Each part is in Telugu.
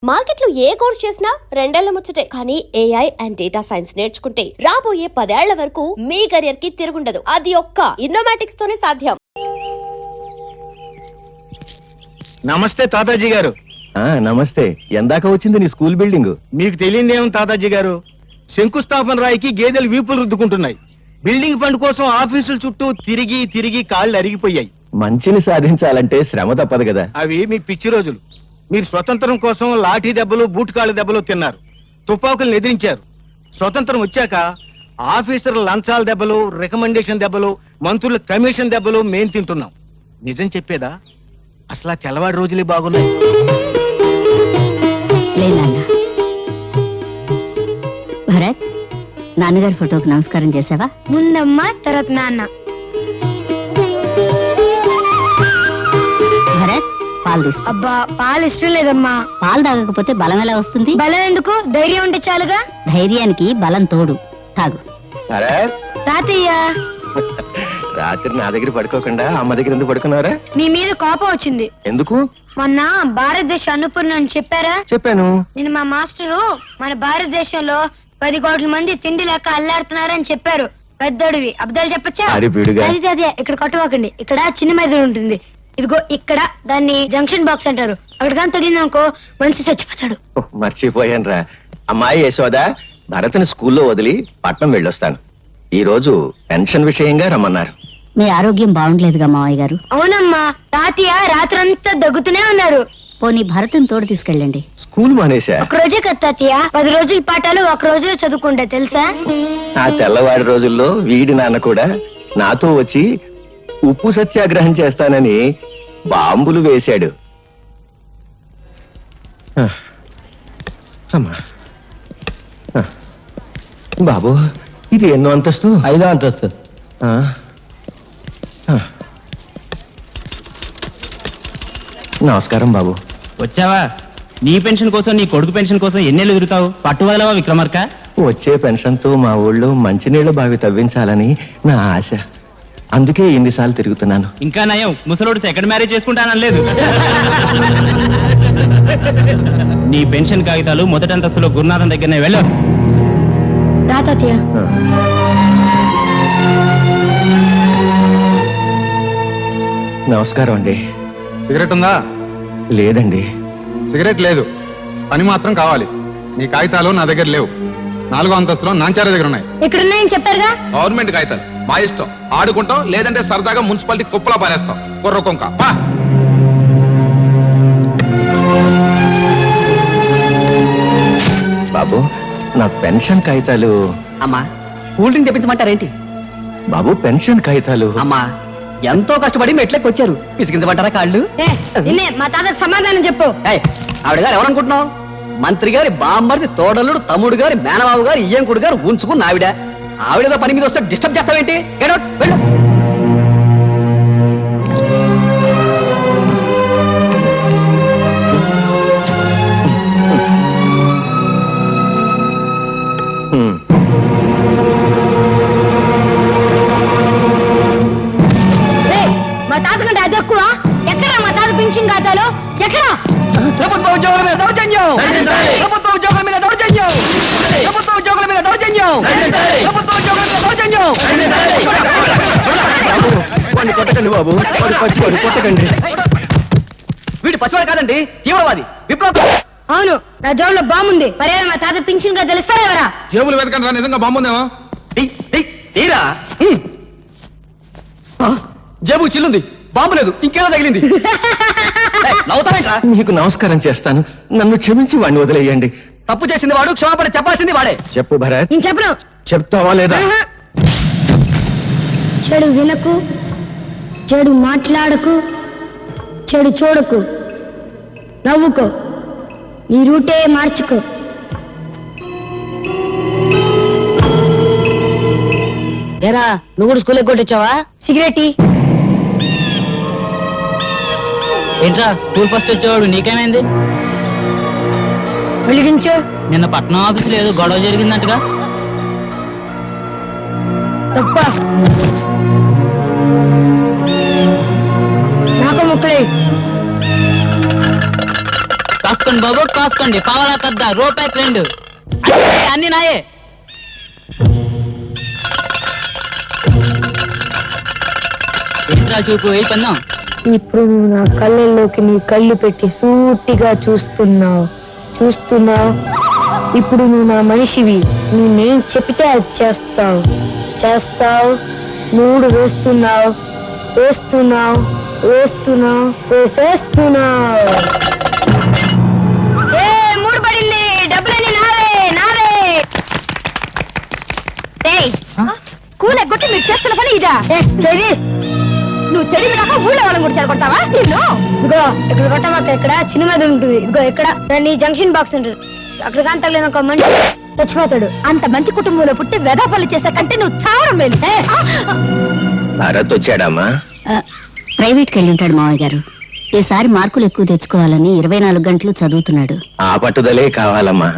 మార్కెట్ లో ఏ కోర్స్ చేసినా రెండేళ్ల ముచ్చటే. కానీ ఏఐ అండ్ డేటా సైన్స్ నేర్చుకుంటే రాబోయే 10 ఏళ్ల వరకు మీ కెరియర్ కి తిరుగుండదు. అది ఒక్క ఇన్నోమాటిక్స్ తోనే సాధ్యం. నమస్తే తాతాజీ గారు. నమస్తే. ఎందాక వచ్చింది నీ స్కూల్ బిల్డింగ్? మీకు తెలియదేమో తాతాజీ గారు, శంకుస్థాపన రాయికి గేదెలు వీపులు రుద్దుకుంటున్నాయి. బిల్డింగ్ ఫండ్ కోసం ఆఫీసుల చుట్టూ తిరిగి తిరిగి కాళ్ళు అరిగిపోయాయి. మంచిని సాధించాలంటే శ్రమ తప్పదు కదా. అవి మీ పిచ్చి రోజులు. మీరు స్వతంత్రం కోసం లాఠీ దెబ్బలు బూట్ కాళ్ళ దెబ్బలు తిన్నారు, తుపాకులను ఎదిరించారు. స్వతంత్రం వచ్చాక ఆఫీసర్ల లంచాల దెబ్బలు, రికమెండేషన్ దెబ్బలు, మంత్రుల కమిషన్ దెబ్బలు మేం తింటున్నాం. నిజం చెప్పేదా, అసలు ఆ తెల్లవాడి రోజులే బాగున్నాయి. భరత్, నాన్నగారి ఫోటోకి నమస్కారం చేసావా? ముందమ్మ, తర్వాత నాన్న. భరత్, పాలు తీసుకో. అబ్బా, పాలు ఇష్టం లేదమ్మా. పాలు తాగకపోతే బలం ఎలా వస్తుంది? బలం ఎందుకు, ధైర్యం ఉంటే చాలుగా. ధైర్యానికి బలం తోడు. తాగు. తాతయ్య, రాత్రి నా దగ్గర పడుకోకుండా అమ్మ దగ్గర ఎందుకు పడుకున్నారా? మీ మీద కోపం వచ్చింది. ఎందుకు? మొన్న భారతదేశ అన్నపూర్ణ అని చెప్పారా? చెప్పాను. నేను మా మాస్టరు మన భారతదేశంలో 10 కోట్ల మంది తిండి లేక అల్లాడుతున్నారని చెప్పారు. పెద్దోడివి అబద్ధాలు చెప్పచ్చా? అదే ఇక్కడ కొట్టవాకండి. ఇక్కడ చిన్న మెదడు ఉంటుంది, ఇదిగో ఇక్కడ. దాన్ని జంక్షన్ బాక్స్ అంటారు. అక్కడ కానీ తగిలిందనుకో మనిషి చచ్చిపోతాడు. మర్చిపోయాను రా. అమ్మాయి యశోద, భరత్ని స్కూల్లో వదిలి పట్నం వెళ్ళొస్తాను. ఈ రోజు పెన్షన్ విషయంగా రమ్మన్నారు. మీ ఆరోగ్యం బాగుండలేదుగా మావయ్య గారు? అవునమ్మా, తాతయ్య రాత్రంతా దగ్గుతూనే ఉన్నారు. పోనీ భరత్ని తోడు తీసుకెళ్ళండి. స్కూల్ మానేశా? ఒక రోజే కదా తాతయ్య, 10 రోజుల పాఠాలు ఒక రోజులో చదువుకుంటా తెలుసా? ఆ తెల్లవాడి రోజుల్లో వీడి నాన్న కూడా నాతో వచ్చి ఉప్పు సత్యాగ్రహం చేస్తానని బాంబులు వేశాడు. బాబు, ఇది ఎన్నో అంతస్తు? 5వ అంతస్తు. నమస్కారం బాబు. వచ్చావా? నీ పెన్షన్ కోసం, నీ కొడుకు పెన్షన్ కోసం ఎన్నేళ్ళు ఎదురుతావు? పట్టు వదలవా విక్రమార్క? వచ్చే పెన్షన్తో మా ఊళ్ళో మంచినీళ్ళ బావి తవ్వించాలని నా ఆశ. అందుకే ఎన్నిసార్లు తిరుగుతున్నాను. ఇంకా నయం, ముసలోడు సెకండ్ మ్యారేజ్ చేసుకుంటానలేదు. నీ పెన్షన్ కాగితాలు మొదటి అంతస్తులో గురునాథం దగ్గరనే వెళ్ళు. రా తాతయ్య. నమస్కారం అండి. సిగరెట్ ఉందా? లేదండి. సిగరెట్ లేదు, పని మాత్రం కావాలి. నీ కాగితాలు నా దగ్గర లేవు. 4వ అంతస్తులో నాంచార దగ్గర ఉన్నాయి. ఇక్కడ ఉన్నాయని చెప్పారుగా. గవర్నమెంట్ కాగితాలు మా ఇష్టం. ఆడుకుంటాం, లేదంటే సరదాగా మున్సిపాలిటీ కుప్పలా పారేస్తాం. కుర్ర కొంక బాబు, నా పెన్షన్ కాగితాలు. అమ్మా, కూల్ డ్రింక్ తెప్పించమంటారేంటి? బాబు, పెన్షన్ కాగితాలు. అమ్మా, ఎంతో కష్టపడి మెట్లకి వచ్చారు, పిసికించమంటారా కాళ్ళు? నిన్నే మా తాతకు సమాధానం చెప్పు. ఆవిడ గారు ఎవరనుకుంటున్నావు? మంత్రి గారి బామ్మర్ది, తోడల్లుడు, తమ్ముడు గారి మేనబాబు గారు, ఇయ్యంకుడు గారు ఉంచుకున్న ఆవిడ. ఆవిడగా పని మీద వస్తే డిస్టర్బ్ చేస్తావేంటి? గెట్ అవుట్, వెళ్ళు. మా తాతకంటే అది ఎక్కువ. ఎక్కడా మా తాత పెన్షన్ ఖాతాలో? ఎక్కడా? ప్రభుత్వ ఉద్యోగుల మీద దౌర్జన్యం! ప్రభుత్వ ఉద్యోగుల మీద దౌర్జన్యం! ప్రభుత్వ ఉద్యోగుల మీద దౌర్జన్యం! ప్రభుత్వ ఉద్యోగుల మీద దౌర్జన్యం! వాడిని కొట్టకండి బాబు, వాడు పసివాడు, కొట్టకండి. వీడి పసివాడు కాదండి, తీవ్రవాది, విప్లవ. అవును, నా జోబులో బాగుంది. పర్యాలు మా తాత పెన్షన్ గా తెలుస్తారా ఎవరా? జేబులు వెతకండి రా, నిజంగా బాగుందేమో. తీరా. జేబు చిల్లుంది, బాంబు లేదు, ఇంకేదో తగిలింది. నవ్వుతావేంట్రా? మీకు నమస్కారం చేస్తాను, నన్ను క్షమించి వాడిని వదిలేయండి. తప్పు చేసింది వాడు, క్షమాపణ చెప్పాల్సింది వాడే. చెప్పు భరత్. నేను చెప్పను. చెప్తావా లేదా? చెడు వినకు, చెడు మాట్లాడకు, చెడు చూడకు, నవ్వుకో, నీ రూటే మార్చుకో. ఏరా, నువ్వు కూడా స్కూల్ కొట్టించావా? సిగరెట్ ఏంట్రా, స్కూల్ ఫస్ట్ వచ్చేవాడు, నీకేమైంది? వెలిగించు. నిన్న పట్నం ఆఫీసులో ఏదో గొడవ జరిగిందంటగా? తప్ప నాకు ముక్కలే. కాసుకోండి. కాసుకోండి బాబు కాసుకోండి, పావలా కద్ద రూపాయి 2 అన్ని నాయే. ఏంట్రా చూపు అయిపోయిందాం. ఇప్పుడు నువ్వు నా కళ్ళల్లోకి నీ కళ్ళు పెట్టి సూటిగా చూస్తున్నావు. ఇప్పుడు నువ్వు నా మనిషివి. నేనేం చెప్తే అది చేస్తావు. 3 వేస్తున్నావు. వేసేస్తున్నావు. 3 పడింది. డబ్బులన్నీ నావే. స్కూల్ ఎగ్గొట్టి మీరు చేస్తున్న పని ఇదా? నువ్వు చెడి దాకా ఊళ్ళో వాళ్ళని కూడా చెడగొడతావా? ఇదిగో ఇక్కడ కొట్టమాక, ఇక్కడ చిన్న మీద ఉంటుంది. ఇదిగో ఇక్కడ నీ జంక్షన్ బాక్స్ ఉంటుంది. అక్కడ కానీ తగ్గలేదు ఒక మనిషి చచ్చిపోతాడు. అంత మంచి కుటుంబంలో పుట్టి వెధపల్లి చేసే కంటే నువ్వు చావడం మేలు. భరత్ వచ్చాడమ్మా? ప్రైవేట్కి వెళ్ళి ఉంటాడు మావయ్య గారు. ఈసారి మార్కులు ఎక్కువ తెచ్చుకోవాలని 24 గంటలు చదువుతున్నాడు. ఆ పట్టుదలే కావాలమ్మా.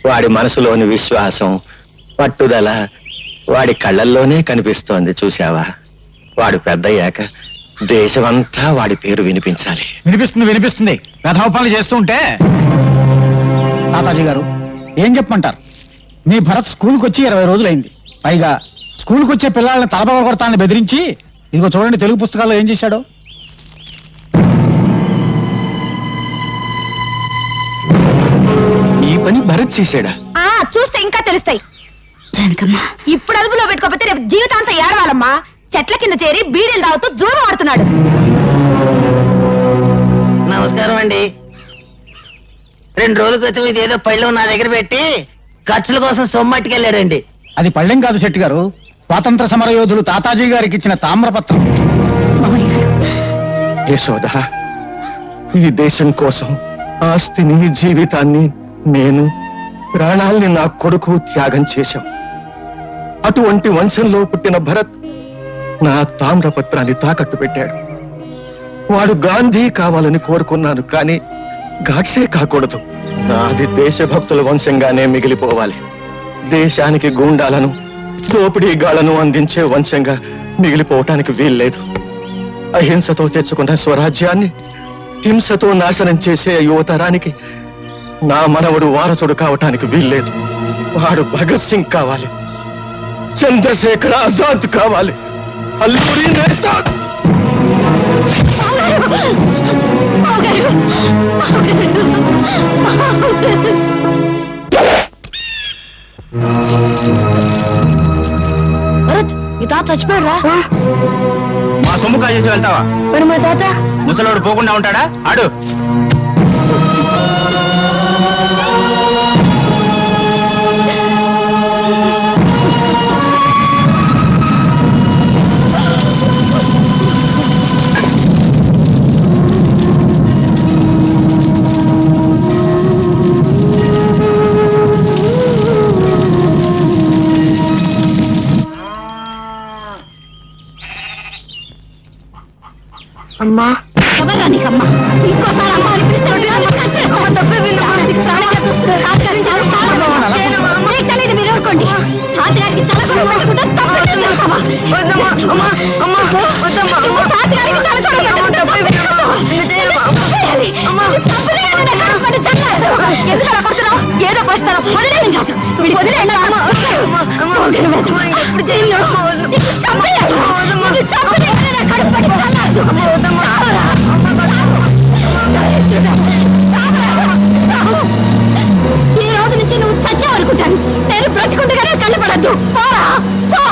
వాడి మనసులోని విశ్వాసం, పట్టుదల వాడి కళ్ళల్లోనే కనిపిస్తోంది. చూశావా? వాడు పెద్దయ్యాక దేశమంతా వాడి పేరు వినిపించాలి. వినిపిస్తుంది. రథోపాలు చేస్తుంటే తాతాజీ గారు ఏం చెప్పమంటారు? మీ భరత్ స్కూల్కి వచ్చి 20 రోజులైంది. పైగా స్కూల్కి వచ్చే పిల్లల్ని తలపగ కొడతానని బెదిరించి, ఇదిగో చూడండి తెలుగు పుస్తకాల్లో ఏం చేశాడో. ఈ పని భరత్ చేశాడా? చూస్తే ఇంకా తెలుస్తాయి. జానకమ్మ, ఇప్పుడు అదుపులో పెట్టుకోకపోతే రేపు జీవితాంతం ఏడవాలమ్మా. చెట్ల కింద చేరి బీడీలు తాగుతూ జూదం ఆడుతున్నాడు. నమస్కారం అండి. 2 రోజుల క్రితం ఇదేదో పళ్ళు నా దగ్గర పెట్టి ఖర్చుల కోసం సొమ్మట్టుకెళ్ళాడండి. అది పళ్ళెం కాదు శెట్టి గారు, స్వాతంత్ర సమర యోధులు తాతాజీ గారికి ఇచ్చిన తామ్రపత్రం. మావయ్య గారు, యశోద, ఈ దేశం కోసం ఆస్తిని, జీవితాన్ని, నేను ప్రాణాల్ని నా కొడుకు త్యాగం చేశాం. అటువంటి వంశంలో పుట్టిన భరత్ నా తామ్రపత్రాన్ని తాకట్టు పెట్టాడు. వాడు గాంధీ కావాలని కోరుకున్నాను, కానీ గాడ్సే కాకూడదు. నాది దేశభక్తుల వంశంగానే మిగిలిపోవాలి. దేశానికి గూండాలను, దోపిడీగాళ్లను అందించే వంశంగా మిగిలిపోవటానికి వీల్లేదు. అహింసతో తెచ్చుకున్న స్వరాజ్యాన్ని హింసతో నాశనం చేసే యువతరానికి నా మనవడు వారసుడు కావటానికి వీల్లేదు. వాడు భగత్ సింగ్ కావాలి, చంద్రశేఖర్ ఆజాద్ కావాలి, అల్లూరి నేత. భరత్, మీ తాత చచ్చిపోయారా? మా సొమ్ము కాజేసి వెళ్తావా? మరి మా తాత ముసలోడు పోకుండా ఉంటాడా? ఆడు. అమ్మా, ఎవరా నీకమ్మా? ఇంకోసారి అమ్మ అని పిలిస్తే మీకు తెలియదు, మీరు ఊరుకోండి. తాతగారికి తల కూడా పెట్టుకుంటే తప్పు చేస్తావా? తాతగారికి తల కూడా ఎందుకు అలా కొడుతున్నావు? ఏదో పోస్తాను. వదిలేను కాదు, వదిలేను. ఈ రోజు నుంచి నువ్వు చచ్చావనుకుంటాను. నేను బ్రతికుండగానే కళ్ళపడద్దు. పోరా, పో.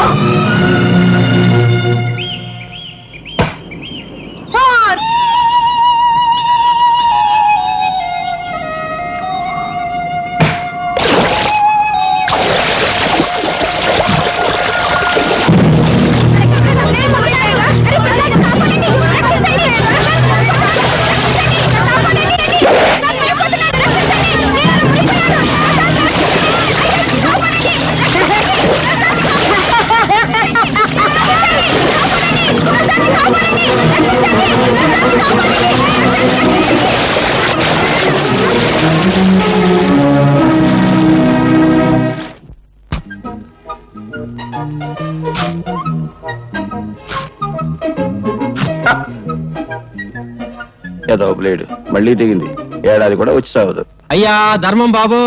ఏదో బ్లేడ్ మళ్ళీ దిగింది. ఏడాది కూడా వచ్చి సాగదు. అయ్యా ధర్మం బాబు.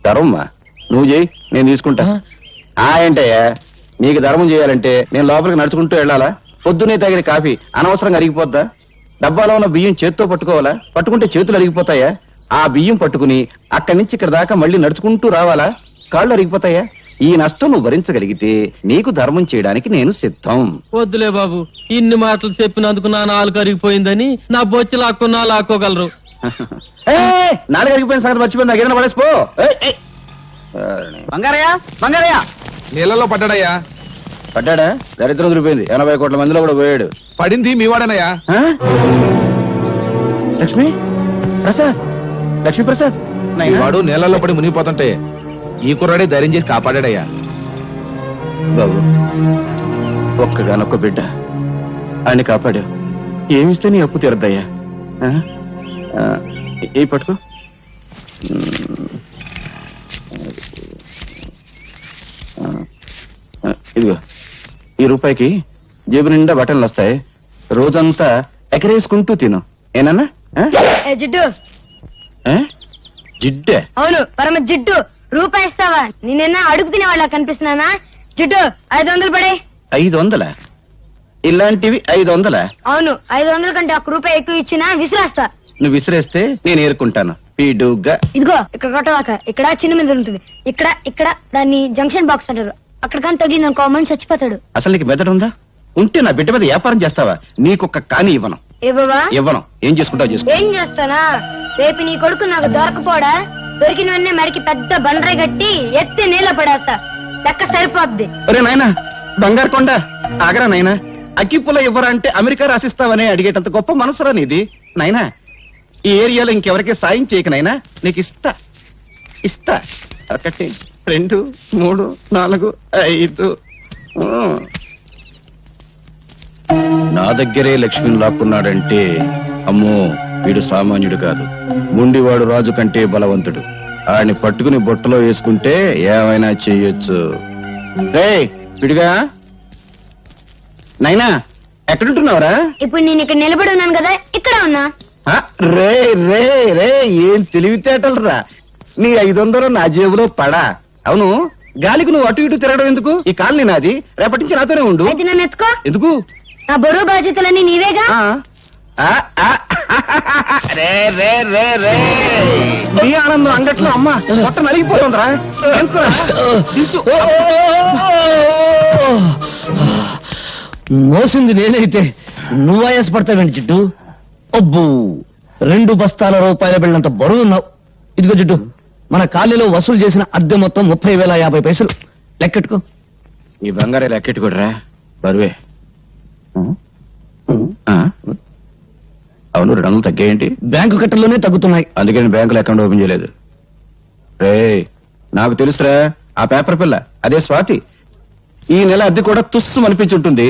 ధర్మమ్మా నువ్వు చేయి, నేను తీసుకుంటా. ఏంటయ్యా నీకు ధర్మం చేయాలంటే నేను లోపలికి నడుచుకుంటూ వెళ్ళాలా? పొద్దునే తాగిన కాఫీ అనవసరంగా అరిగిపోద్దా? డబ్బాలో ఉన్న బియ్యం చేత్తో పట్టుకోవాలా? పట్టుకుంటే చేతులు అరిగిపోతాయా? ఆ బియ్యం పట్టుకుని అక్కడి నుంచి ఇక్కడ దాకా మళ్ళీ నడుచుకుంటూ రావాలా? కాళ్ళు అరిగిపోతాయా? ఈ నష్టం నువ్వు భరించగలిగితే నీకు ధర్మం చేయడానికి నేను సిద్ధం. వద్దులే బాబు, ఇన్ని మాటలు చెప్పినందుకు నా నాలుగు అరిగిపోయిందని నా బొచ్చి లాక్కున్నా లాక్కోగలరు. నాలుగు అరిగిపోయిన సంగతి మర్చిపోయింది, నాకు ఏదైనా పడేసిపో. బంగారయ్య బంగారయ్య నీళ్ళలో పడ్డాడయ్యా. పడ్డాడా? దరిద్రం దొరికిపోయింది. 80 కోట్ల మందిలో కూడా పోయాడు. పడింది మీవాడనయ్యా. లక్ష్మి ప్రసాద్, లక్ష్మీ ప్రసాద్ వాడు నీళ్ళలో పడి మునిగిపోతుంటే ఈ కుర్రాడే ధైర్యం చేసి కాపాడాడయ్యా. బాబు ఒక్కగానొక్క బిడ్డ, ఆయన్ని కాపాడావు. ఏమిస్తే నీ అప్పు తీరద్దయ్యా. ఏ పట్టుకో. ఇదిగో ఈ రూపాయికి జేబు నిండా బట్టలు వస్తాయి. రోజంతా ఎకరేసుకుంటూ తిను. ఏనన్నా? జిడ్డు. జిడ్డే? అవును, పరమ జిడ్డు. రూపాయి ఇస్తావా? నేనైనా అడుగు తినేవాళ్ళ కనిపిస్తున్నానా? జిడ్డు 500 పడే. 500? ఇలాంటివి 500? అవును, 500 కంటే 1 రూపాయి ఎక్కువ ఇచ్చినా విసిరేస్తా. నువ్వు విసిరేస్తే నేను ఏరుకుంటాను పీడుగా. ఇదిగో ఇక్కడ కొట్టవాక. ఇక్కడ చిన్న మీద ఉంటుంది. ఇక్కడ ఇక్కడ దాన్ని జంక్షన్ బాక్స్ అంటారు. అక్కడ కానీ తగిలింది అనుకో మనిషి చచ్చిపోతాడు. అసలు నీకు మెదడు ఉందా? ఉంటే నా బిడ్డ మీద వ్యాపారం చేస్తావా? నీకొక్క కాని ఇవ్వను. ఇవ్వవా? ఇవ్వను. ఏం చేసుకుంటావు చేసుకో. ఏం చేస్తానా? రేపు నీ కొడుకు నాకు దొరకపోడా? దొరికిన వెంటనే మరికి పెద్ద బండరాయి కట్టి ఎత్తి నీళ్ళ పడేస్తా. లెక్క సరిపోద్ది. ఒరే నాయనా, బంగారు కొండ ఆగరా నాయనా. అగ్గిపుల్ల ఇవ్వరా అంటే అమెరికా రాసిస్తావని అడిగేటంత గొప్ప మనసురా నీది నాయనా. ఈ ఏరియాలో ఇంకెవరికి సాయం చేయక నాయనా. నీకు ఇస్తా ఇస్తా. 1 2 3 4 5. నా దగ్గరే లక్ష్మిని లాక్కున్నాడంటే అమ్మో వీడు సామాన్యుడు కాదు. ముండివాడు రాజు కంటే బలవంతుడు. ఆయన్ని పట్టుకుని బొట్టలో వేసుకుంటే ఏమైనా చెయ్యొచ్చు. రే విడిగా నైనా, ఎక్కడుంటున్నావురా? ఇప్పుడు నేను ఇక్కడ నిలబడి ఉన్నాను కదా, ఇక్కడ ఉన్నా. రే రే రే ఏం తెలివితేటలు రా. నీ 500 నా జేబులో పడా. అవును, గాలికి నువ్వు అటు ఇటు తిరగడం ఎందుకు? ఈ కాలనీ నాది, రేపటి నుంచి నాతోనే ఉండు. అయితే నన్ను ఎత్తుకో. ఎందుకు? నా బరువు బాధ్యతలన్నీ నీవేగా. రే రే రే రే నీ ఆనందం అంగట్లో అమ్మ మొట్ట నలిగిపోతుందిరా. మోసింది నేనైతే నువ్వు ఆయాసపడతావేంటి జిడ్డు? అబ్బు 2 బస్తాల రూపాయల బిళ్ళంత బరువు ఉన్నావు. ఇదిగో జిడ్డు, మన కాలనీలో వసూలు చేసిన అద్దె మొత్తం 30,050 పైసలు. లెక్కెట్టుకో. ఈ బంగారే లెక్కెట్టుకోడరా, బరువే. అవును, 200 తగ్గాయేంటి? బ్యాంకు కట్టల్లోనే తగ్గుతున్నాయి. అందుకే నేను బ్యాంకులో అకౌంట్ ఓపెన్ చేయలేదు. రే నాకు తెలుసురా, ఆ పేపర్ పిల్ల అదే స్వాతి. ఈ నెల అద్దె కూడా తుస్సు అనిపించుంటుంది.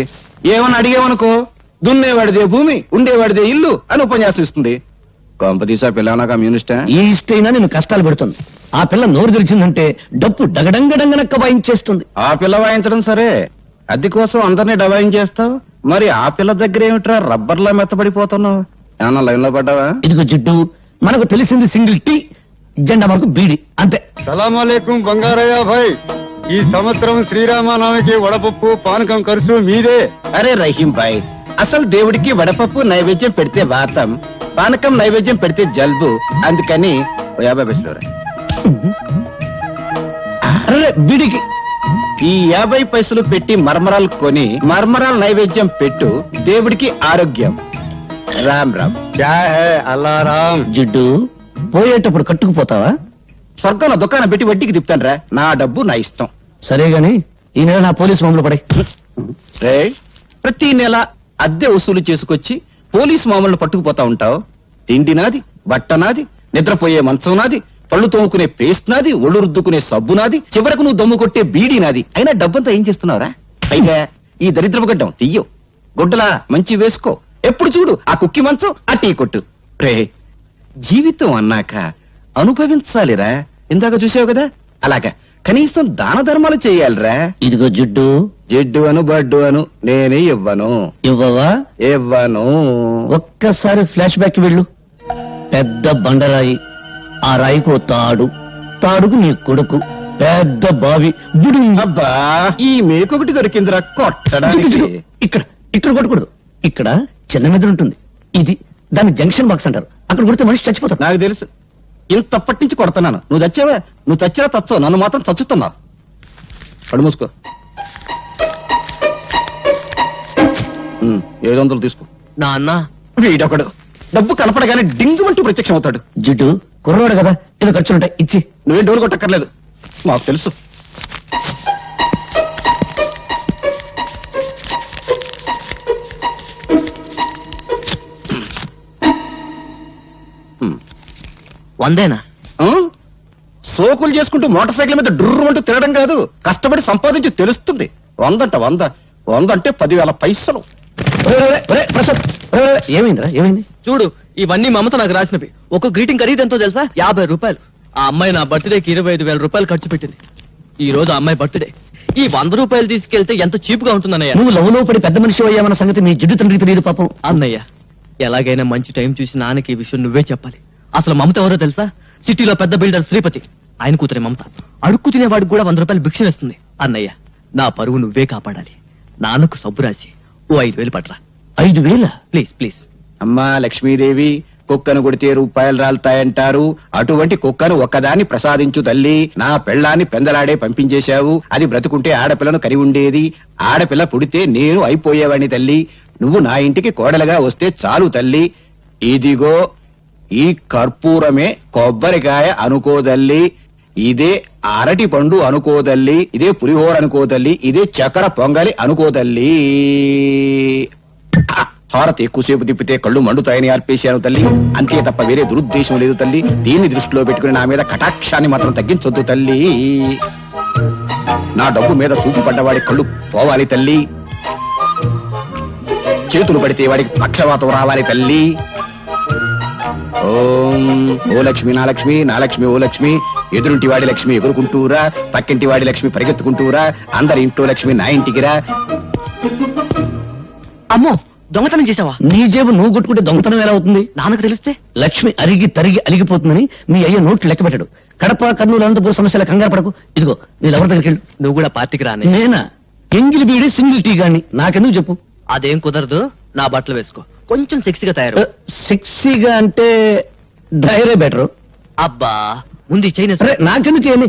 ఏమన్నా అడిగేవనుకో, దున్నేవాడిదే భూమి ఉండేవాడిదే ఇల్లు అని ఉపన్యాసం ఇస్తుంది. కొంపదీసా పిల్ల నా కమ్యూనిస్టా? ఈ ఇష్టైనా నేను కష్టాలు పెడుతుంది. ఆ పిల్ల నోరు తెరిచిందంటే డప్పు డగడంగడంగనక్క వాయించేస్తుంది. ఆ పిల్ల వాయించడం సరే, అద్దె కోసం అందరినీ డబాయించేస్తావు. మరి ఆ పిల్ల దగ్గర ఏమిట్రా రబ్బర్లా మెత్తబడిపోతున్నావు? ఏమన్నా లైన్ లో పడ్డావా? ఇదిగో జిడ్డు, మనకు తెలిసింది సింగిల్ టీ, జెండా మనకు బీడి, అంతే. సలాంలేకం బంగారయ్య భాయ్, ఈ సంవత్సరం శ్రీరామనవమికి వడపప్పు పానకం ఖర్చు మీదే. అరే రహీం భాయ్, అసలు దేవుడికి వడపప్పు నైవేద్యం పెడితే వాతం, పానకం నైవేద్యం పెడితే జల్బు. అందుకని 50 పైసలు రా. అరే బీడికి ఈ 50 పైసలు పెట్టి మర్మరాలు కొని మర్మరాల నైవేద్యం పెట్టు, దేవుడికి ఆరోగ్యం. రామ్ రామ్. క్యా హై అల్లారాం. జిడ్డు, పోయేటప్పుడు కట్టుకుపోతావా? స్వర్గంలో దుకాణం పెట్టి వడ్డీకి తిప్పుతాను రా. నా డబ్బు నా ఇష్టం. సరే గాని ఈ నెల నా పోలీసు మామూలు పడే. రే ప్రతి నెల అద్దె వసూలు చేసుకొచ్చి పోలీసు మామూలు పట్టుకుపోతా ఉంటావు. తిండి నాది, బట్ట నాది, నిద్రపోయే మంచం నాది, పళ్ళు తోముకునే పేస్ట్ నాది, ఒళ్ళు రుద్దుకునే సబ్బు నాది, చివరకు నువ్వు దమ్ము కొట్టే బీడీ నాది. అయినా డబ్బంతా ఏం చేస్తున్నావురా? పైగా ఈ దరిద్రపు గడ్డం తీయో, గుడ్డలా మంచి వేసుకో. ఎప్పుడు చూడు ఆ కుక్కి మంచం, ఆ టీ కొట్టు. రే జీవితం అన్నాక అనుభవించాలిరా. ఇందాక చూసావు కదా, అలాగా కనీసం దాన ధర్మాలు చేయాలిరా. ఇదిగో జిడ్డు, జిడ్డు అను బడ్డు అను నేనే ఇవ్వను. ఇవ్వవా? ఇవ్వను. ఒక్కసారి ఫ్లాష్ బ్యాక్ వెళ్ళు. పెద్ద బండరాయి, ఆ రాయికో తాడు, తాడుకు నీ కొడుకు, పెద్ద బావి, బుడి. అబ్బా ఈ మేకొకటి దొరికిందిరా కొట్టడానికి. ఇక్కడ ఇక్కడ కొట్టకూడదు, ఇక్కడ చిన్న మెదడు ఉంటుంది, ఇది దాన్ని జంక్షన్ బాక్స్ అంటారు, అక్కడ కొడితే మనిషి చచ్చిపోతాడు. నాకు తెలుసు, ఇంతప్పటి నుంచి కొడుతున్నాను. నువ్వు చచ్చావా? నువ్వు చచ్చినా చచ్చావు, నన్ను మాత్రం చచ్చుతున్నావు. కడు మూసుకో. 700 తీసుకో. నాన్న వీడొకడు డబ్బు కనపడగానే డింగుమంటూ ప్రత్యక్షం అవుతాడు. జిడ్డు కుర్రోడు కదా, ఏదో ఖర్చులుంటాయి, ఇచ్చి. నువ్వేం డోలు కొట్టక్కర్లేదు, మాకు తెలుసు. వందేనా? ఆ? సోకులు చేసుకుంటూ మోటార్ సైకిల్ మీద డుర్రు అంటూ తిరగడం కాదు, కష్టపడి సంపాదించి తెలుస్తుంది. 100 అంటే 10,000 పైసలు. ప్రసాద్, ఏమైందిరా, ఏమైంది? చూడు, ఇవన్నీ మమత నాకు రాసినవి. ఒక గ్రీటింగ్ ఖరీదు ఎంతో తెలుసా? 50 రూపాయలు. ఆ అమ్మాయి నా బర్త్డేకి 25,000 రూపాయలు ఖర్చు పెట్టింది. ఈ రోజు ఆ అమ్మాయి బర్త్డే. ఈ 100 రూపాయలు తీసుకెళ్తే ఎంత చీప్ గా ఉంటుందన్నయ్య. నువ్వు లవ్లో పడి పెద్ద మనిషి అయ్యామన్న సంగతి మీ జిడ్డు తండ్రికి తెలియదు పాపం. అన్నయ్య, ఎలాగైనా మంచి టైం చూసి నాన్నకి ఈ విషయం నువ్వే చెప్పాలి. అసలు మమత ఎవరో తెలుసా? సిటీలో పెద్ద బిల్డర్ శ్రీపతి, ఆయన కూతురే మమత. అడుక్కు తినేవాడికి కూడా 100 రూపాయలు భిక్ష వేస్తుంది. అన్నయ్య, నా పరువు నువ్వే కాపాడాలి. నాన్నకు సబ్బు రాసి ఓ 5,000 పట్రా. 5,000? Please please. అమ్మా లక్ష్మీదేవి, కుక్కను కొడితే రూపాయలు రాలుతాయంటారు. అటువంటి కుక్కను ఒక్కదాన్ని ప్రసాదించు తల్లి. నా పెళ్ళాన్ని పెందలాడే పంపించేశావు. అది బ్రతుకుంటే ఆడపిల్లను కరి ఉండేది. ఆడపిల్ల పుడితే నేను అయిపోయేవాడిని తల్లి. నువ్వు నా ఇంటికి కోడలుగా వస్తే చాలు తల్లి. ఇదిగో ఈ కర్పూరమే కొబ్బరికాయ అనుకోదల్లి, ఇదే అరటి పండు అనుకోదల్లి, ఇదే పులిహోర అనుకోదల్లి, ఇదే చక్కెర పొంగలి అనుకోదల్లి. హారతి ఎక్కువసేపు తిప్పితే కళ్ళు మండుతాయని అర్పేశాను తల్లి. అంతే తప్ప వేరే దురుద్దేశం లేదు తల్లి. దీన్ని దృష్టిలో పెట్టుకుని నా మీద కటాక్షాన్ని మాత్రం తగ్గించొద్దు తల్లి. నా డబ్బు మీద చూపు పడ్డవాడి కళ్ళు పోవాలి తల్లి. చేతులు పడితే వాడికి పక్షవాతం రావాలి తల్లి. ఓం ఓ లక్ష్మి నా లక్ష్మి, నా లక్ష్మి ఓ లక్ష్మి. ఎదురుంటి వాడి లక్ష్మి ఎగురుకుంటూరా, పక్కింటి వాడి లక్ష్మి పరిగెత్తుకుంటూరా, అందరి ఇంట్లో లక్ష్మి నా ఇంటికిరా. అమ్మో, దొంగతనం చేసావా? నీ జేబు నువ్వు కొట్టుకుంటే దొంగతనం ఎలా అవుతుంది? నాన్నకు తెలిస్తే లక్ష్మి అరిగి తరిగి అలిగిపోతుందని మీ అయ్య నోట్లు లెక్క పెట్టాడు. కడప, కర్నూలు, అనంతపురం సమస్యల కంగారు పడకు. ఇదిగో నీ ఎవరి దగ్గరికి వెళ్ళు. నువ్వు కూడా పార్టీకి రానే. నేనా? ఎంగిలి బీడి సింగిల్ టీ గాని, నాకెందుకు చెప్పు. అదేం కుదరదు. నా బట్టలు వేసుకో, కొంచెం సెక్సీగా తయారు. సెక్సీగా అంటే డ్రైరే బెటర్. అబ్బా, ముందు చైనా. సరే నాకెందుకు ఏమి.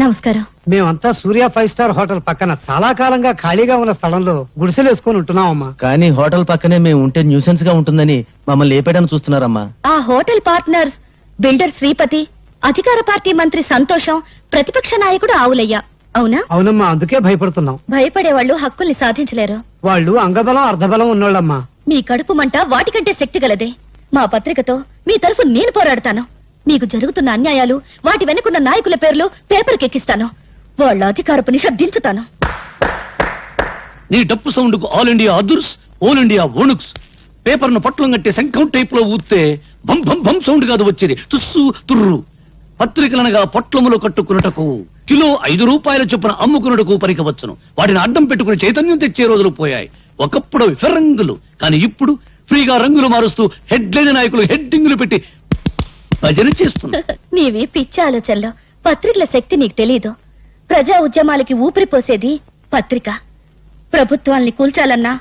నమస్కారం. మేమంతా సూర్య 5 స్టార్ హోటల్ పక్కన చాలా కాలంగా ఖాళీగా ఉన్న స్థలంలో గుడిసెలు వేసుకొని ఉంటున్నామమ్మా. కానీ హోటల్ పక్కనే మేము ఉంటే న్యూసెన్స్ గా ఉంటుందని మమ్మల్ని లేపేయడానికి చూస్తున్నారమ్మా. ఆ హోటల్ పార్ట్నర్స్ బిల్డర్ శ్రీపతి, అధికార పార్టీ మంత్రి సంతోషం, ప్రతిపక్ష నాయకుడు ఆవులయ్య. అవునా? అవునమ్మా, అందుకే భయపడుతున్నాం. భయపడే వాళ్ళు హక్కుల్ని సాధించలేరు. వాళ్ళు అంగబలం అర్ధబలం ఉన్నోళ్ళమ్మా. మీ కడుపు మంట వాటికంటే శక్తి గలదే. మా పత్రికతో మీ తరఫు నేను పోరాడతాను. మీకు జరుగుతున్న అన్యాయాలు, వాటి వెనుకున్న నాయకుల పేర్లు పేపర్కి ఎక్కిస్తాను. వాళ్ళ అధికారపు నిష దించుతాను. నీ డప్పు సౌండ్ కు ఆల్ ఇండియా అదుర్స్, ఆల్ ఇండియా ఓనుక్స్. పేపర్ ను పట్లం కట్టి శంఖం టైప్ లో ఊస్తే బం బం బం సౌండ్ కాదు వచ్చేది, తుస్సు తుర్రు. పత్రికలనగా పొట్లములు కట్టుకున్నటకు కిలో 5 రూపాయల చొప్పున అమ్ముకున్నటకు పరికవచ్చును. వాటిని అడ్డం పెట్టుకుని చైతన్యం తెచ్చే రోజులు పోయాయి. ఒకప్పుడు ఫిరంగులు, కానీ ఇప్పుడు ఫ్రీగా రంగులు మారుస్తూ హెడ్ లైన్ నాయకులు హెడ్డింగులు పెట్టి భజన చేస్తున్నారు. నీవి పిచ్చి ఆలోచనలో. పత్రికల శక్తి నీకు తెలీదు. ప్రజా ఉద్యమాలకి ఊపిరిపోసేది పత్రిక. ప్రభుత్వాల్ని కూల్చాలన్నా,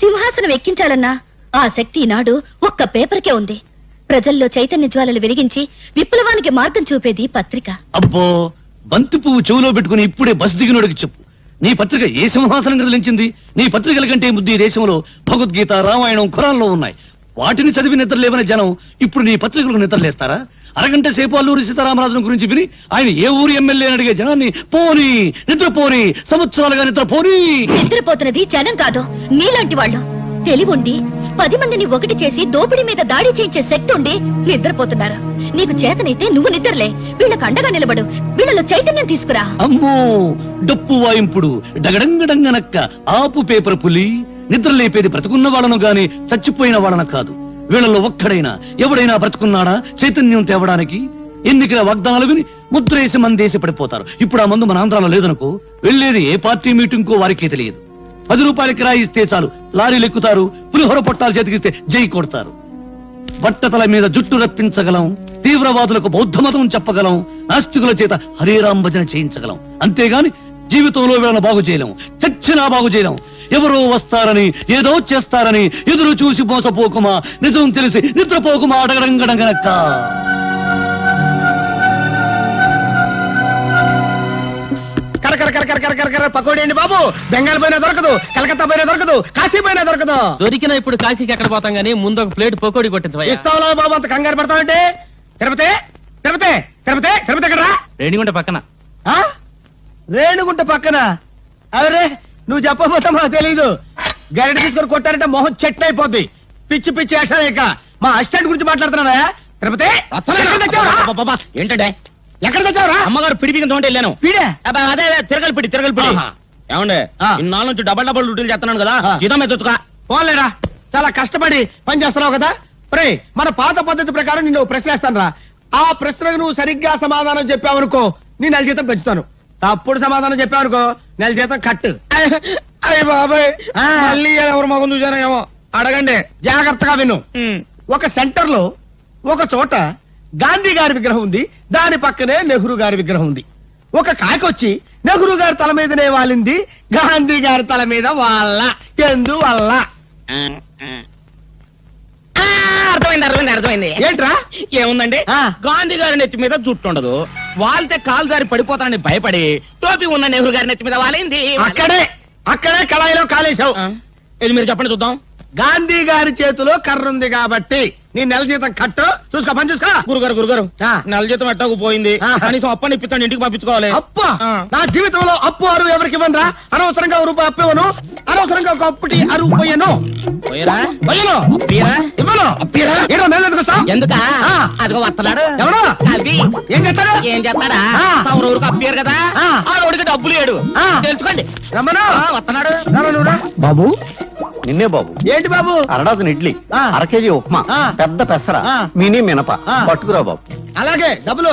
సింహాసనం ఎక్కించాలన్నా ఆ శక్తి ఈనాడు ఒక్క పేపర్కే ఉంది. ప్రజల్లో చైతన్య జ్వాలలు వెలిగించి విప్లవానికి మార్గం చూపేది పత్రిక. అబ్బో, బంతి పువ్వు చెవులో పెట్టుకుని ఇప్పుడే బస్ దిగినోడికి చెప్పు, నీ పత్రిక ఏ సింహాసనం కదిలించింది? నీ పత్రికల కంటే ముద్దు ఈ దేశంలో భగవద్గీత, రామాయణం, ఖురాన్లో ఉన్నాయి. వాటిని చదివి నిద్రలేవని జనం ఇప్పుడు నీ పత్రికలకు నిద్రలేస్తారా? అరగంట సేపు అల్లూరి సీతారామరాజును గురించి విని ఆయన ఏ ఊరి ఎమ్మెల్యే అని అడిగే జనాన్ని పోనీ నిద్రపోని, సంవత్సరాలుగా నిద్రపోని. నిద్రపోతున్నది జనం కాదు, నీలాంటి వాళ్ళు. తెలివుండి 10 మందిని ఒకటి చేసి దోపిడీ మీద దాడి చేయించే శక్తి ఉండి నిద్రపోతున్నారు. నీకు చేతనైతే నువ్వు నిద్రలే, వీళ్ళకు అండగా నిలబడు, వీళ్ళలో చైతన్యం తీసుకురా. అమ్మో, డప్పు వాయింపుడు డగడంగడంగనక్క ఆపు పేపర్ పులి. నిద్ర లేపేది బ్రతుకున్న వాళ్ళను గాని చచ్చిపోయిన వాళ్ళను కాదు. వీళ్ళలో ఒక్కడైనా ఎవడైనా బ్రతుకున్నాడా చైతన్యం తేవడానికి? ఎన్నికల వాగ్దానాలు విని ముద్రేసి మందేసి పడిపోతారు. ఇప్పుడు ఆ మందు మన ఆంధ్రాలో లేదనుకో, వెళ్లేది ఏ పార్టీ మీటింగ్ కో వారికే తెలియదు. రూపాయల కిరాయి ఇస్తే చాలు లారీలు ఎక్కుతారు, పులిహోర పొట్టాలు చేతికిస్తే జై కొడతారు. బట్టతల మీద జుట్టు రప్పించగలం, తీవ్రవాదులకు బౌద్ధ మతం చెప్పగలం, నాస్తికుల చేత హరిరామ్ భజన చేయించగలం. అంతేగాని జీవితంలో వీళ్ళని బాగు చేయలేం, చచ్చినా బాగు చేయలేం. ఎవరో వస్తారని ఏదో చేస్తారని ఎదురు చూసి మోసపోకుమా, నిజం తెలిసి నిద్రపోకుమా అడగడంగడగనక్క. పకోడీ అండి బాబు. బెంగాల్ పోయినా దొరకదు, కలకత్తా పోయినా దొరకదు, కాశీ పోయినా దొరకదు. దొరికిన ఇప్పుడు కాశీకి ఎక్కడ పోతాం గానీ ముందు ఒక ప్లేట్ పకోడీ కొట్టించవయ్యా. ఇస్తావులా బాబు, అంత కంగారు పడతావంటే. తిరుపతి తిరుపతి తిరుపతి తిరుపతి ఎక్కడరా? రేణిగుంట పక్కన. ఆ? రేణుగుంట పక్కన? అరే నువ్వు చెప్పబోతా మాకు తెలీదు. గరిట తీసుకొని కొట్టారంటే మొహం చెట్టు అయిపోద్ది. పిచ్చి పిచ్చి వేషాలేక మా అసిస్టెంట్ గురించి మాట్లాడుతున్నారా? తిరుపతి ఎక్కడ తెచ్చావురా? ఏంటంటే ఎక్కడ తెచ్చావురా? అమ్మగారు పిడిపికి తోంటే వెళ్ళాను. పీడే అదే తిరగలి పిడి ఏమండే ఇన్నాళ్ళ నుంచి డబల్ డ్యూటీలు చేస్తున్నాను కదా, జీతం మీద తెచ్చుకో. పోలేరా, చాలా కష్టపడి పని చేస్తున్నావు కదా. రే మన పాత పద్ధతి ప్రకారం నిన్ను ప్రశ్నిస్తాను రా. ఆ ప్రశ్నకు నువ్వు సరిగ్గా సమాధానం చెప్పావనుకో నీ నెల జీతం పెంచుతాను. తప్పుడు సమాధానం చెప్పావనుకో నెల జీతం కట్టు. అయ్య బాబాయ్, మళ్ళీ ఎవరు మగం చూసానో ఏమో. అడగండి. జాగ్రత్తగా విను. ఒక సెంటర్ లో ఒక చోట గాంధీ గారి విగ్రహం ఉంది, దాని పక్కనే నెహ్రూ గారి విగ్రహం ఉంది. ఒక కాకొచ్చి నెహ్రూ గారి తల మీదనే వాలింది, గాంధీ గారి తల మీద వాళ్ళ ఎందువల్ల? అర్థమైంది. ఏంట్రా? ఏముందండి, గాంధీ గారి నెత్తి మీద జుట్టు ఉండదు, వాలితే కాలు దారి పడిపోతానని భయపడి టోపీ ఉన్న నెహ్రూ గారి నెత్తి మీద వాలింది. అక్కడే కళాయిలో కాలేశావు. ఇది మీరు చెప్పండి చూద్దాం. గాంధీ గారి చేతిలో కర్ర ఉంది కాబట్టి నీ నెల జీతం కట్టు. చూసుకో, పని చూసుకో. గురుగారు నెల జీతం ఎట్టాకు పోయింది, కనీసం అప్పని ఇప్పించండి, ఇంటికి పంపించుకోవాలి. అప్ప నా జీవితంలో అప్పు అరువు ఎవరికి ఇవ్వనరా. అనవసరంగా రూపాయి అప్పు ఇవ్వను, అనవసరంగా ఒక అప్పుటి అరువు పోయాను. ఎందుక అదిగో వస్తున్నాడు. ఎవడు? అది ఏం చేస్తాడు? ఏం చేస్తాడా? ఊరికి అప్పారు కదా, ఆ రోడ్డుకి డబ్బులు లేడు. తెలుసుకోండి. రమ్మను. వస్తున్నాడు. బాబు నిన్నే బాబు. ఏంటి బాబు? అరడాది ఇడ్లీ, అర కేజీ ఉప్మా, పెద్ద పెసర, మినీ మినప పట్టుకురా బాబు. అలాగే డబ్బులు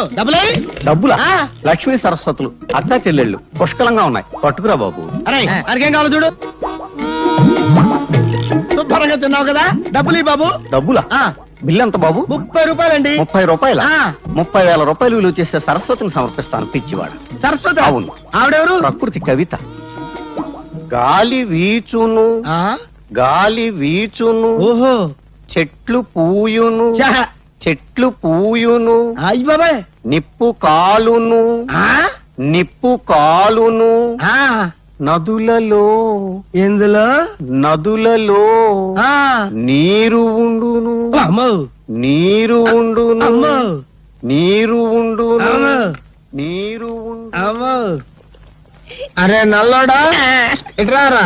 డబ్బులా? లక్ష్మీ సరస్వతులు అక్కా చెల్లెళ్ళు పుష్కలంగా ఉన్నాయి, పట్టుకురా బాబు. అరే అడిగేం కావాలి చూడు. శుభ్రంగా తిన్నావు కదా, డబ్బులు బాబు. డబ్బులా? బిల్లు ఎంత బాబు? 30 రూపాయలండి. 30 రూపాయల? 30,000 రూపాయలు విలువ చేసే సరస్వతిని సమర్పిస్తాను పిచ్చివాడు. సరస్వతి? అవును. ఆవిడెవరు? ప్రకృతి కవిత. గాలి వీచును, గాలి వీచును, ఓహో, చెట్లు పూయును, చెట్లు పూయును, అయ్య బాబాయ్, నిప్పు కాలును, నిప్పు కాలును, నదులలో, ఎందులో? నదులలో నీరు ఉండును, నీరు ఉండును, నీరు ఉండును, నీరు ఉండును. అరే నల్లోడా, ఇట్రారా.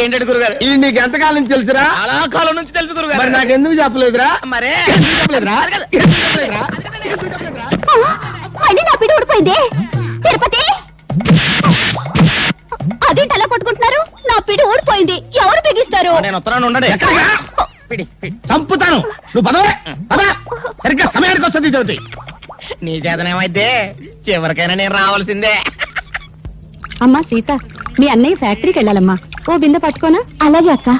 ఏంటంటే గురుగారు, ఇది నీకు ఎంతకాలం నుంచి తెలుసురా? చాలా కాలం నుంచి తెలుసు గురుగారు. మరి నాకెందుకు చెప్పలేదురా? మరే మళ్ళీ నా పిడి ఊడిపోయింది. తిరుపతి అదేంటి అలా కొట్టుకుంటున్నారు? నా పిడి ఊడిపోయింది, ఎవరు బిగిస్తారు? నేను ఉత్తరాన్ని ఉండండి. చంపుతాను. నువ్వు పదవే పదా, సరిగ్గా సమయానికి వస్తుంది. చదువుతి నీ చేతనేమైతే చివరికైనా నేను రావాల్సిందే. అమ్మా సీత, మీ అన్నయ్య ఫ్యాక్టరీకి వెళ్ళాలమ్మా, ఓ బిందె పట్టుకోనా? అలాగే అక్క.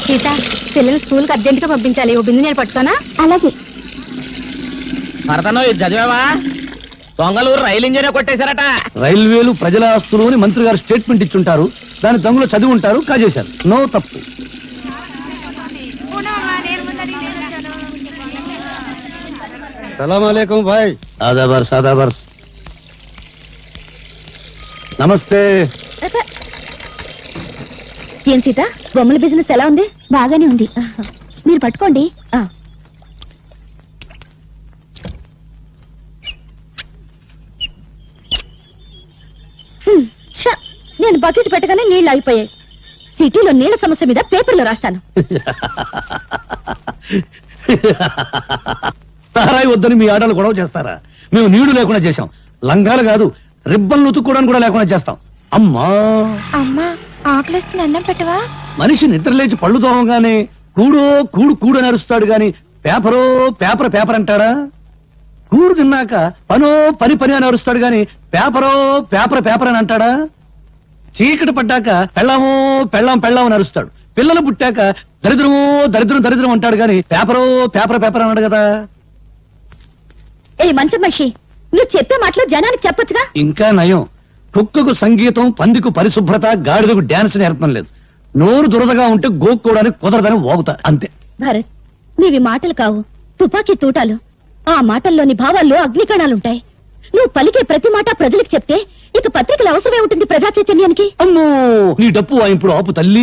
సీత, పిల్లలు స్కూల్ కి అర్జెంట్ గా పంపించాలి, ఓ బిందె నేను పట్టుకోనా? అలాగే. భరతను ఇది చదివావా? దొంగలూరు రైలు ఇంజనే కొట్టేశారట. రైల్వేలు ప్రజల ఆస్తులు అని మంత్రి గారు స్టేట్మెంట్ ఇచ్చుంటారు, దాని దొంగలు చదివి ఉంటారు, కాజేశారు. నో తప్పు. సలాం అలైకుం భాయ్. ఆదాబర్స్ ఆదాబర్స్. నమస్తే. ఏం సీత, బొమ్మల బిజినెస్ ఎలా ఉంది? బాగానే ఉంది, మీరు పట్టుకోండి. నేను బకెట్ పెట్టగానే నీళ్లు అయిపోయాయి. సిటీలో నీళ్ల సమస్య మీద పేపర్లో రాస్తాను. తారాయి వద్దని మీ ఆడలు గొడవ చేస్తారా? మేము నీళ్లు లేకుండా చేశాం. లంగాలు కాదు, రిబ్బన్లు ఉతుక్కోవడానికి కూడా లేకుండా చేస్తాం. అమ్మా అమ్మా, ఆకలిస్తుంది, అన్నం పెట్టవా? మనిషి నిద్రలేచి పళ్ళు తోమగానే కూడో కూడు కూడు అని అరుస్తాడు గాని పేపరో పేపర్ పేపర్ అంటాడా? కూడు తిన్నాక పనో పని పని అని అరుస్తాడు గాని పేపరో పేపర్ పేపర్ అని అంటాడా? చీకటి పడ్డాక పెళ్ళామో పెళ్ళాం అని అరుస్తాడు. పిల్లలు పుట్టాక దరిద్రమో దరిద్రం అంటాడు గాని పేపర్ అన్నాడు కదా. ఏ మంచి మనిషి, నువ్వు చెప్పే మాటలు జనానికి చెప్పొచ్చుగా. ఇంకా నయం, కుక్కకు సంగీతం, పందికు పరిశుభ్రత, గాడిదకు డాన్స్ నేర్పడం లేదు. నోరు దురదగా ఉంటే గోక్కోవడానికి కుదరదని ఓగుతా అంతే. భరత్, నీవి మాటలు కావు, తుపాకీ తూటాలు. ఆ మాటల్లోని భావాల్లో అగ్నికణాలుంటాయి. నువ్వు పలికే ప్రతి మాట ప్రజలకు చెప్తే ఇక పత్రికల అవసరమే ఉంటుంది ప్రజా చైతన్యానికి. అమ్మో, నీ డప్పు వాయింపుడు ఆపు తల్లి.